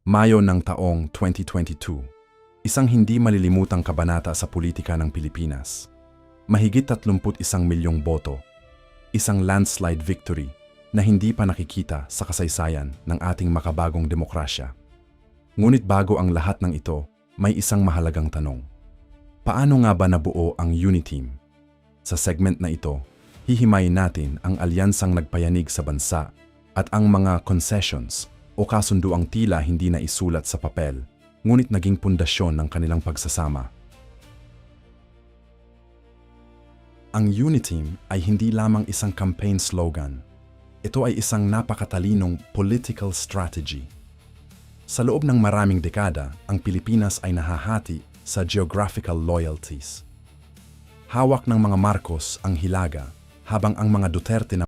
Mayo ng taong 2022, isang hindi malilimutang kabanata sa politika ng Pilipinas. Mahigit 31 milyong boto, isang landslide victory na hindi pa nakikita sa kasaysayan ng ating makabagong demokrasya. Ngunit bago ang lahat ng ito, may isang mahalagang tanong. Paano nga ba nabuo ang Uniteam? Sa segment na ito, hihimayin natin ang alyansang nagpayanig sa bansa at ang mga concessions o kasunduang tila hindi na isulat sa papel, ngunit naging pundasyon ng kanilang pagsasama. Ang Uniteam ay hindi lamang isang campaign slogan. Ito ay isang napakatalinong political strategy. Sa loob ng maraming dekada, ang Pilipinas ay nahahati sa geographical loyalties. Hawak ng mga Marcos ang Hilaga, habang ang mga Duterte na